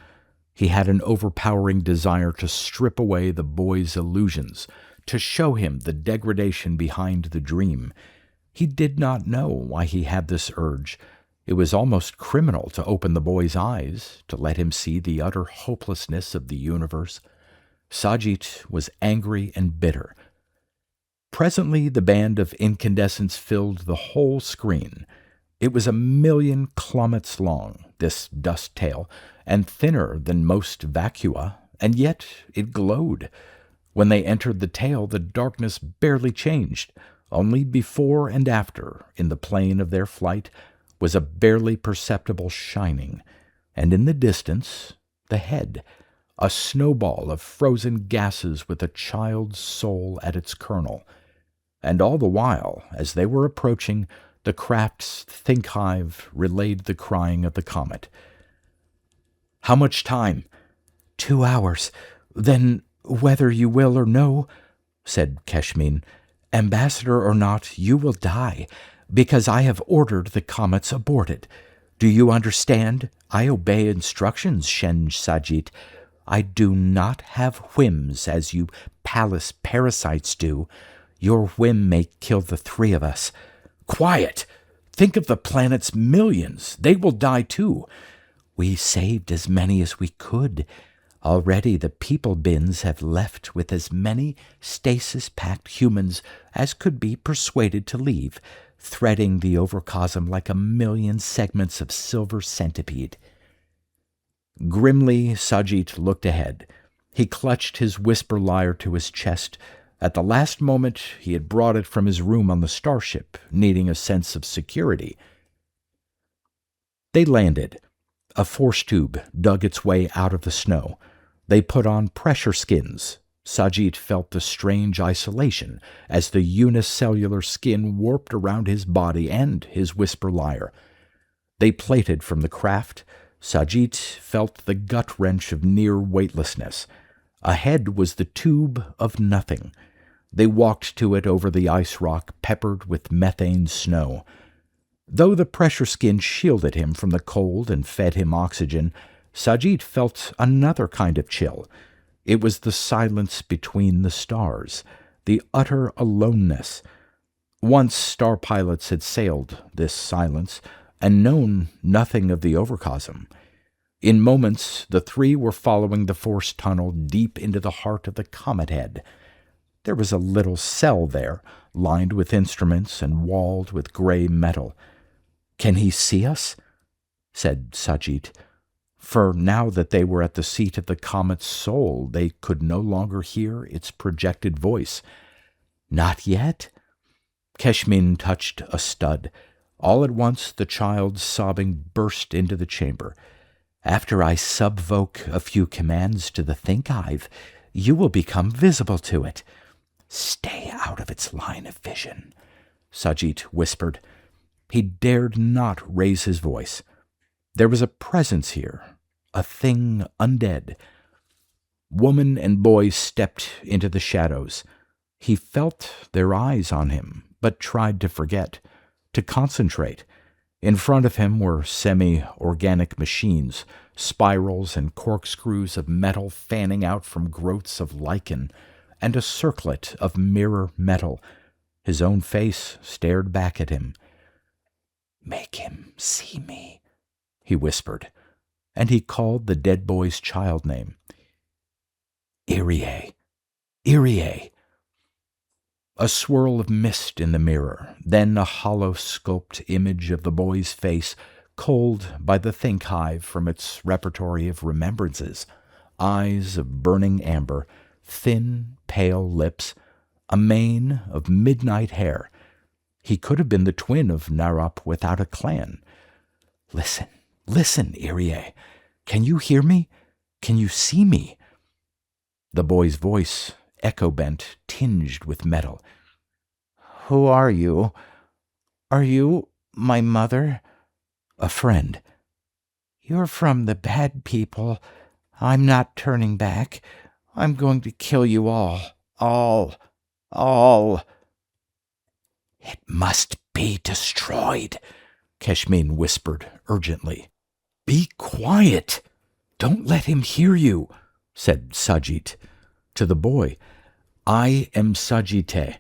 He had an overpowering desire to strip away the boy's illusions, to show him the degradation behind the dream. He did not know why he had this urge. It was almost criminal to open the boy's eyes, to let him see the utter hopelessness of the universe. Sajit was angry and bitter. Presently the band of incandescence filled the whole screen. It was 1,000,000 kilometers long, this dust tail, and thinner than most vacua, and yet it glowed. When they entered the tail, the darkness barely changed. Only before and after, in the plane of their flight, was a barely perceptible shining, and in the distance, the head, a snowball of frozen gases with a child's soul at its kernel. And all the while, as they were approaching, the craft's think hive relayed the crying of the comet. "How much time?" 2 hours. Then, whether you will or no," said Keshmin, "ambassador or not, you will die, because I have ordered the comets aborted. Do you understand? I obey instructions, Shen Sajit. I do not have whims as you palace parasites do. Your whim may kill the 3 of us." "Quiet! Think of the planet's millions. They will die too." "We saved as many as we could. Already the people bins have left with as many stasis-packed humans as could be persuaded to leave. threading the overcosm like a million segments of silver centipede. Grimly, Sajid looked ahead. He clutched his whisper lyre to his chest. At the last moment, he had brought it from his room on the starship, needing a sense of security. They landed. A force tube dug its way out of the snow. They put on pressure skins. Sajid felt the strange isolation as the unicellular skin warped around his body and his whisper lyre. They plated from the craft. Sajid felt the gut wrench of near weightlessness. Ahead was the tube of nothing. They walked to it over the ice rock peppered with methane snow. Though the pressure skin shielded him from the cold and fed him oxygen, Sajid felt another kind of chill. It was the silence between the stars, the utter aloneness. Once star pilots had sailed this silence and known nothing of the overcosm. In moments, the three were following the force tunnel deep into the heart of the comet head. There was a little cell there, lined with instruments and walled with gray metal. "Can he see us?" said Sajid. For now that they were at the seat of the comet's soul, they could no longer hear its projected voice. "Not yet." Keshmin touched a stud. All at once the child's sobbing burst into the chamber. "After I subvoke a few commands to the Think Hive, you will become visible to it." "Stay out of its line of vision," Sajid whispered. He dared not raise his voice. There was a presence here, a thing undead. Woman and boy stepped into the shadows. He felt their eyes on him, but tried to forget, to concentrate. In front of him were semi-organic machines, spirals and corkscrews of metal fanning out from growths of lichen, and a circlet of mirror metal. His own face stared back at him. "Make him see me," he whispered, and he called the dead boy's child name. "Irie, Irie." A swirl of mist in the mirror, then a hollow sculpted image of the boy's face, culled by the Think Hive from its repertory of remembrances. Eyes of burning amber, thin, pale lips, a mane of midnight hair. He could have been the twin of Narop without a clan. "Listen, listen, Irie. Can you hear me? Can you see me?" The boy's voice, echo-bent, tinged with metal. "Who are you? Are you my mother?" "A friend." "You're from the bad people. I'm not turning back. I'm going to kill you all. All. "It must be destroyed," Keshmin whispered urgently. "Be quiet! Don't let him hear you," said Sajid. To the boy, "I am Sajite."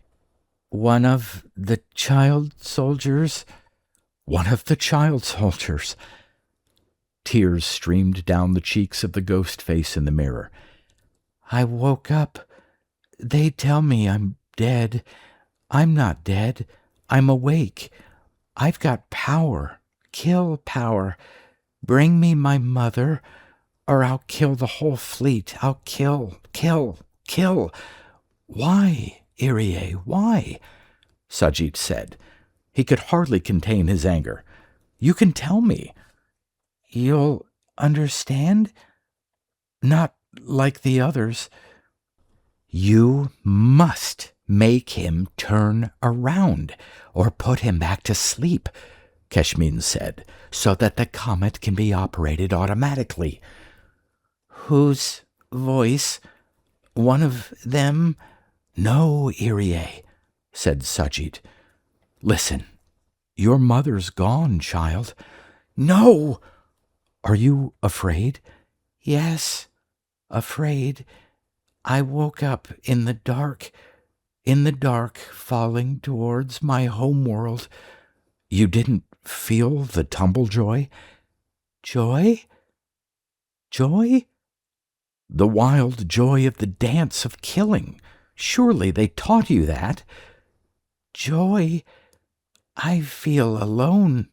"One of the child soldiers?" "One of the child soldiers." Tears streamed down the cheeks of the ghost face in the mirror. "I woke up. They tell me I'm dead. I'm not dead. I'm awake. I've got power. Kill power. Bring me my mother, or I'll kill the whole fleet. I'll kill. "Why, Irie, why?" Sajid said. He could hardly contain his anger. "You can tell me." "You'll understand? Not like the others." "You must make him turn around, or put him back to sleep," Keshmin said, "so that the comet can be operated automatically." "Whose voice? One of them?" "No, Irie," said Sajid. "Listen, your mother's gone, child." "No!" "Are you afraid?" "Yes, afraid. I woke up in the dark, falling towards my homeworld." "You didn't feel the tumble joy?" "Joy? Joy?" "The wild joy of the dance of killing. Surely they taught you that." "Joy? I feel alone,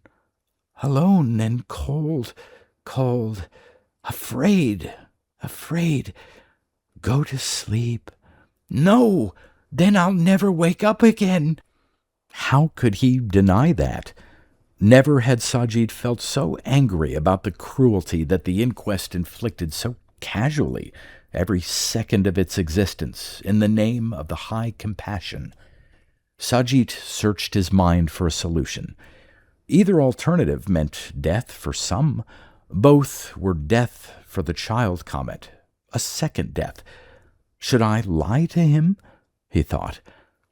alone and cold, cold, afraid, afraid. Go to sleep. No, then I'll never wake up again. How could he deny that? Never had Sajid felt so angry about the cruelty that the inquest inflicted so casually every second of its existence in the name of the high compassion. Sajid searched his mind for a solution. Either alternative meant death for some. Both were death for the child comet, a second death. Should I lie to him? He thought.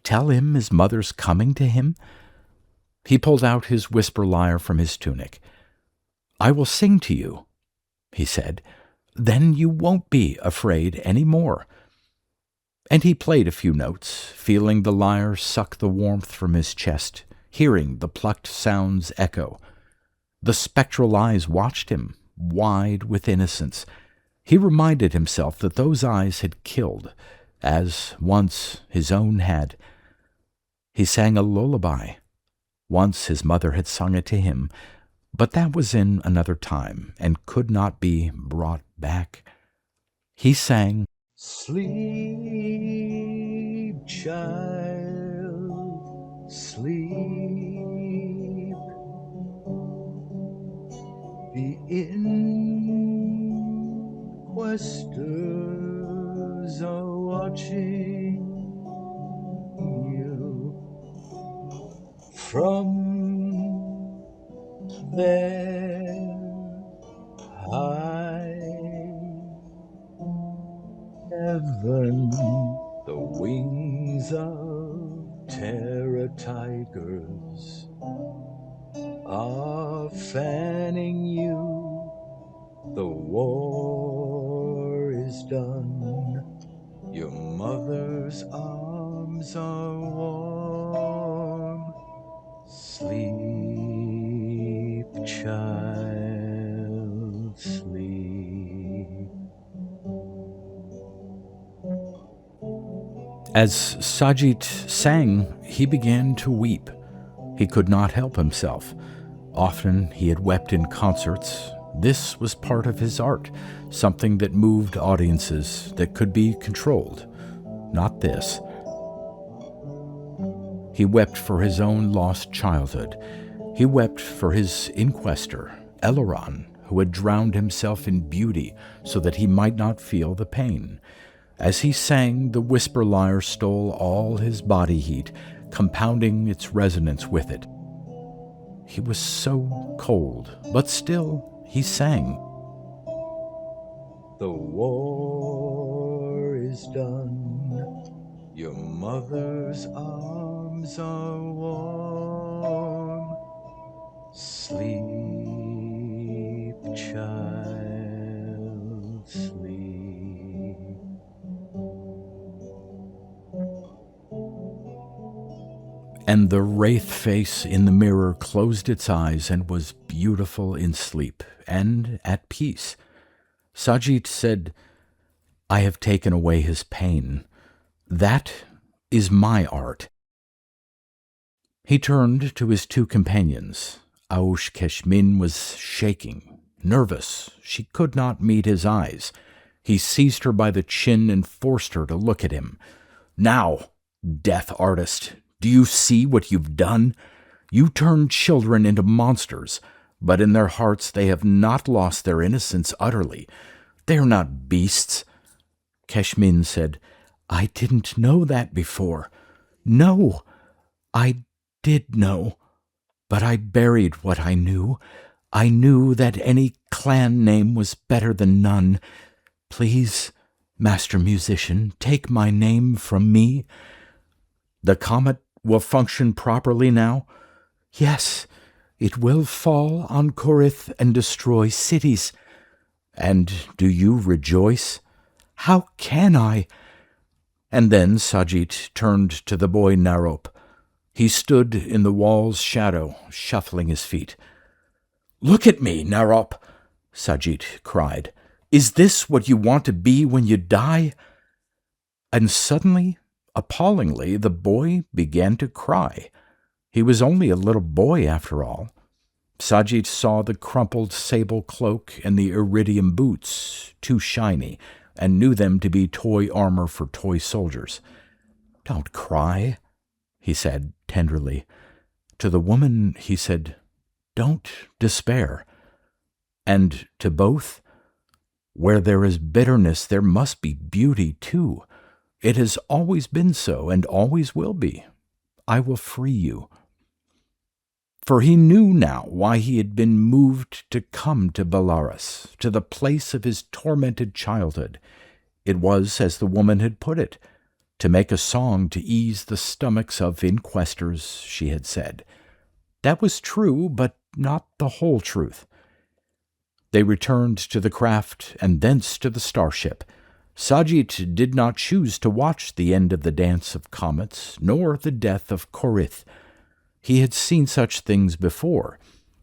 Tell him his mother's coming to him? He pulled out his whisper lyre from his tunic. I will sing to you, he said. Then you won't be afraid any more. And he played a few notes, feeling the lyre suck the warmth from his chest, hearing the plucked sounds echo. The spectral eyes watched him, wide with innocence. He reminded himself that those eyes had killed, as once his own had. He sang a lullaby. Once his mother had sung it to him, but that was in another time and could not be brought back. He sang, Sleep, child, sleep. The Inquestors are watching you from their high heaven. The wings of terror tigers are fanning you. The war is done. Your mother's arms are warm. Sleep, child, sleep. As Sajid sang, he began to weep. He could not help himself. Often he had wept in concerts. This was part of his art, something that moved audiences, that could be controlled. Not this. He wept for his own lost childhood. He wept for his inquestor, Eleron, who had drowned himself in beauty so that he might not feel the pain. As he sang, the whisper lyre stole all his body heat, compounding its resonance with it. He was so cold, but still he sang. The war is done. Your mother's arms are warm. Sleep, child, sleep. And the wraith face in the mirror closed its eyes and was beautiful in sleep and at peace. Sajid said, I have taken away his pain. That is my art. He turned to his two companions. Aush Keshmin was shaking, nervous. She could not meet his eyes. He seized her by the chin and forced her to look at him. Now, death artist, do you see what you've done? You turned children into monsters, but in their hearts they have not lost their innocence utterly. They are not beasts. Keshmin said, I didn't know that before. No, I did know, but I buried what I knew. I knew that any clan name was better than none. Please, master musician, take my name from me. The comet will function properly now? Yes, it will fall on Korith and destroy cities. And do you rejoice? How can I? And then Sajid turned to the boy Narop. He stood in the wall's shadow, shuffling his feet. Look at me, Narop, Sajid cried. Is this what you want to be when you die? And suddenly, appallingly, the boy began to cry. He was only a little boy after all. Sajid saw the crumpled sable cloak and the iridium boots, too shiny, and knew them to be toy armor for toy soldiers. "Don't cry," he said tenderly. To the woman, he said, "Don't despair." And to both, "Where there is bitterness, there must be beauty too. It has always been so, and always will be. I will free you." For he knew now why he had been moved to come to Belarus, to the place of his tormented childhood. It was, as the woman had put it, to make a song to ease the stomachs of Inquestors, she had said. That was true, but not the whole truth. They returned to the craft and thence to the starship. Sajid did not choose to watch the end of the dance of comets, nor the death of Korith. He had seen such things before.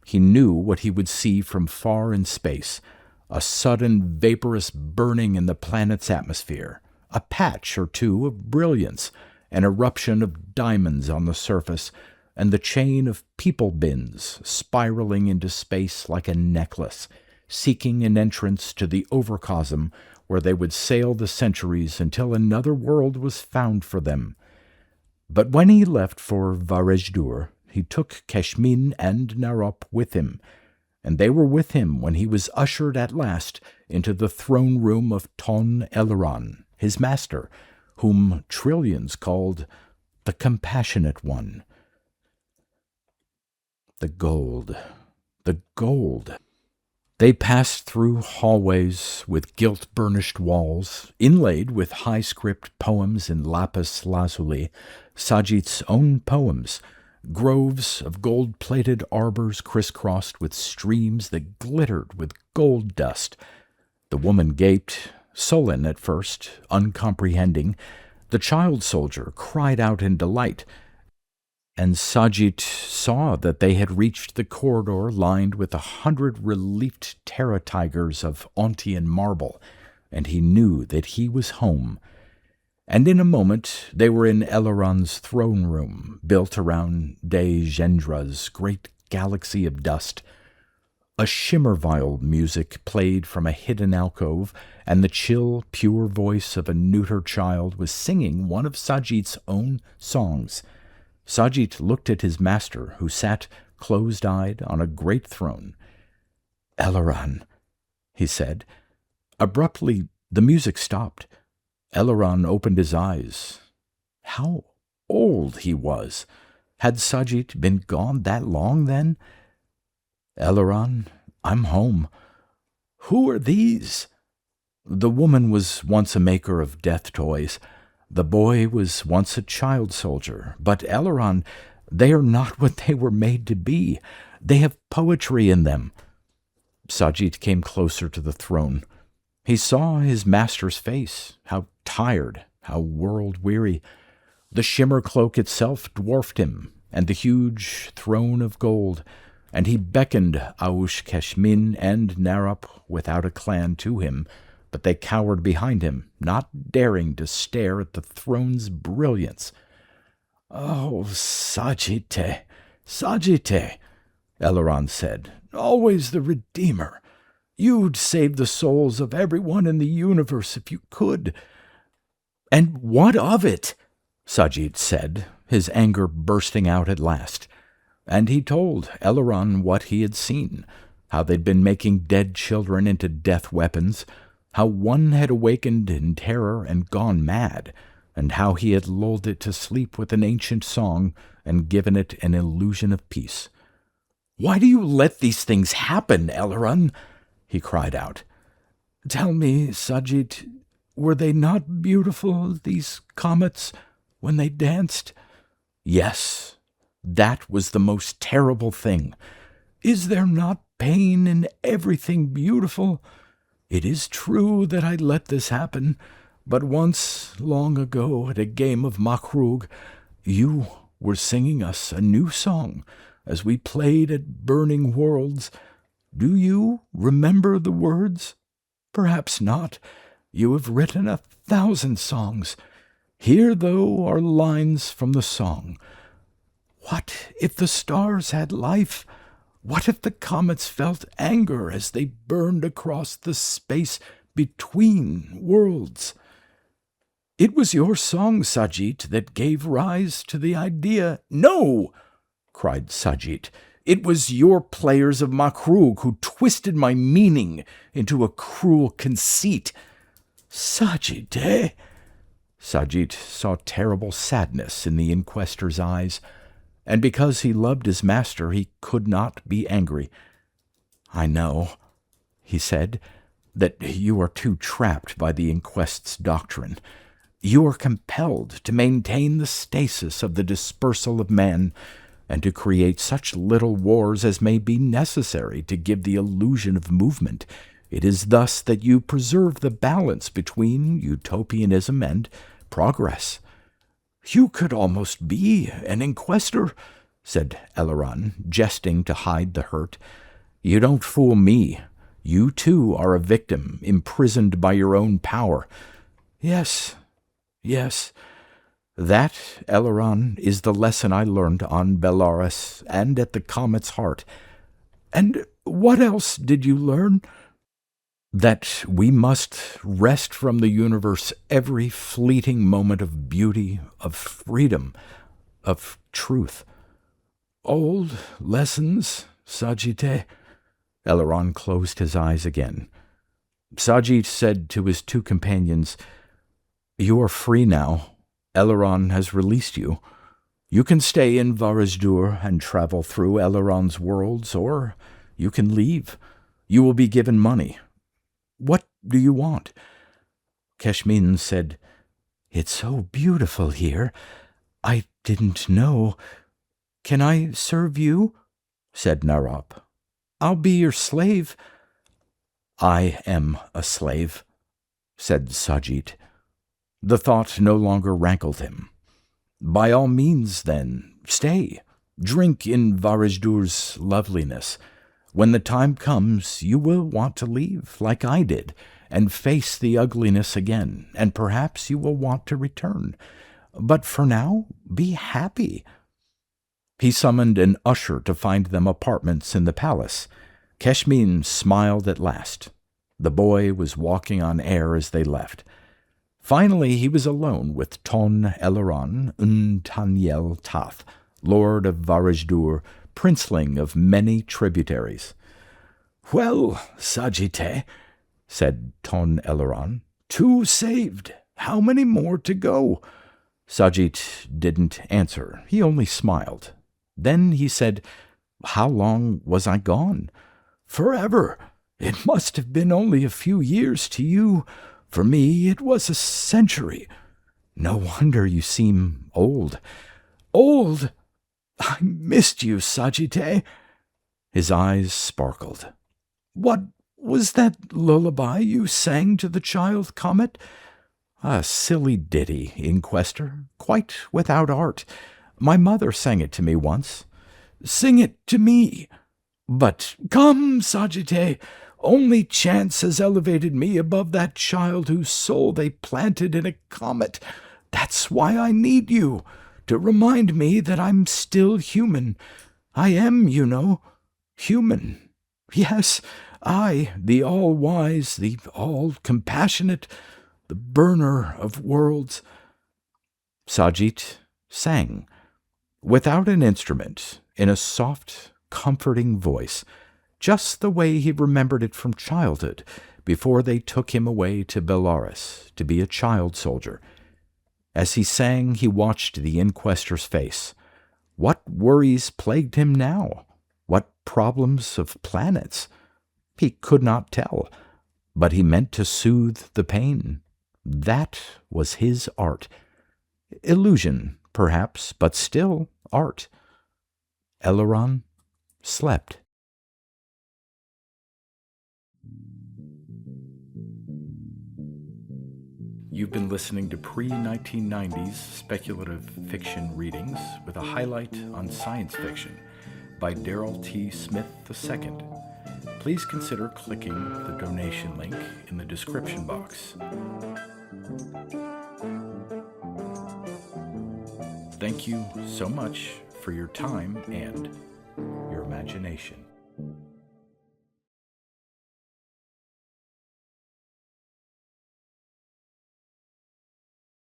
He knew what he would see from far in space, a sudden vaporous burning in the planet's atmosphere, a patch or two of brilliance, an eruption of diamonds on the surface, and the chain of people bins spiraling into space like a necklace, seeking an entrance to the overcosm where they would sail the centuries until another world was found for them. But when he left for Varejdur, he took Keshmin and Narop with him, and they were with him when he was ushered at last into the throne room of Ton Eleron, his master, whom trillions called the Compassionate One. The gold. They passed through hallways with gilt-burnished walls, inlaid with high-script poems in lapis lazuli, Sajid's own poems, groves of gold-plated arbors crisscrossed with streams that glittered with gold dust. The woman gaped, sullen at first, uncomprehending. The child soldier cried out in delight, and Sajid saw that they had reached the corridor lined with 100 reliefed terra tigers of Ontian marble, and he knew that he was home. And in a moment they were in Eleron's throne room, built around De Gendra's great galaxy of dust. A shimmer viol music played from a hidden alcove, and the chill, pure voice of a neuter child was singing one of Sajid's own songs. Sajid looked at his master, who sat closed-eyed on a great throne. "Eleron," he said. Abruptly, the music stopped. Eleron opened his eyes. How old he was! Had Sajid been gone that long, then? "Eleron, I'm home." "Who are these?" The woman was once a maker of death toys. The boy was once a child soldier, but Eleron, they are not what they were made to be. They have poetry in them. Sajid came closer to the throne. He saw his master's face, how tired, how world-weary. The shimmer cloak itself dwarfed him, and the huge throne of gold, and he beckoned Aush Keshmin and Narop without a clan to him, but they cowered behind him, not daring to stare at the throne's brilliance. "Oh, Sajite, Sajite," Eleron said, "always the Redeemer. You'd save the souls of everyone in the universe if you could." "And what of it?" Sajid said, his anger bursting out at last. And he told Eleron what he had seen, how they'd been making dead children into death weapons, how one had awakened in terror and gone mad, and how he had lulled it to sleep with an ancient song and given it an illusion of peace. "Why do you let these things happen, Eleron?" he cried out. "Tell me, Sajid, were they not beautiful, these comets, when they danced?" "Yes, that was the most terrible thing." "Is there not pain in everything beautiful? It is true that I let this happen, but once, long ago, at a game of Makrugh, you were singing us a new song as we played at Burning Worlds. Do you remember the words? Perhaps not. You have written 1,000 songs. Here, though, are lines from the song. What if the stars had life? What if the comets felt anger as they burned across the space between worlds? It was your song, Sajit, that gave rise to the idea. No, cried Sajit. It was your players of Makrugh who twisted my meaning into a cruel conceit. Sajit, eh? Sajit saw terrible sadness in the Inquestor's eyes, and because he loved his master, he could not be angry. I know, he said, that you are too trapped by the Inquest's doctrine. You are compelled to maintain the stasis of the dispersal of man, and to create such little wars as may be necessary to give the illusion of movement. It is thus that you preserve the balance between utopianism and progress. You could almost be an Inquestor, said Eleron, jesting to hide the hurt. You don't fool me. You, too, are a victim, imprisoned by your own power. Yes, that, Eleron, is the lesson I learned on Belarus and at the Comet's heart. And what else did you learn? That we must wrest from the universe every fleeting moment of beauty, of freedom, of truth. Old lessons, Sajite. Eleron closed his eyes again. Sajit said to his two companions, You are free now. Eleron has released you. You can stay in Varazdur and travel through Eleron's worlds, or you can leave. You will be given money. What do you want? Keshmin said, It's so beautiful here. I didn't know. Can I serve you? Said Narop. I'll be your slave. I am a slave, said Sajit. The thought no longer rankled him. By all means, then, stay. Drink in Varajdur's loveliness. When the time comes, you will want to leave, like I did, and face the ugliness again, and perhaps you will want to return. But for now, be happy. He summoned an usher to find them apartments in the palace. Keshmin smiled at last. The boy was walking on air as they left. Finally, he was alone with Ton Eleron Tanyel Tath, lord of Varajdur, princeling of many tributaries. Well, Sajite, said Ton Eleron, 2 saved. How many more to go? Sajit didn't answer. He only smiled. Then he said, How long was I gone? Forever. It must have been only a few years to you. For me, it was a century. No wonder you seem old. Old? I missed you, Sajite. His eyes sparkled. What was that lullaby you sang to the child Comet? A silly ditty, Inquestor, quite without art. My mother sang it to me once. Sing it to me. But come, Sajite, only chance has elevated me above that child whose soul they planted in a comet. That's why I need you, to remind me that I'm still human. I am, you know, human. Yes, I, the all-wise, the all-compassionate, the burner of worlds. Sajit sang, without an instrument, in a soft, comforting voice, just the way he remembered it from childhood, before they took him away to Belarus to be a child soldier. As he sang, he watched the Inquestor's face. What worries plagued him now? What problems of planets? He could not tell, but he meant to soothe the pain. That was his art. Illusion, perhaps, but still art. Eleron slept. You've been listening to pre-1990s speculative fiction readings with a highlight on science fiction by Darrell T. Smith II. Please consider clicking the donation link in the description box. Thank you so much for your time and your imagination.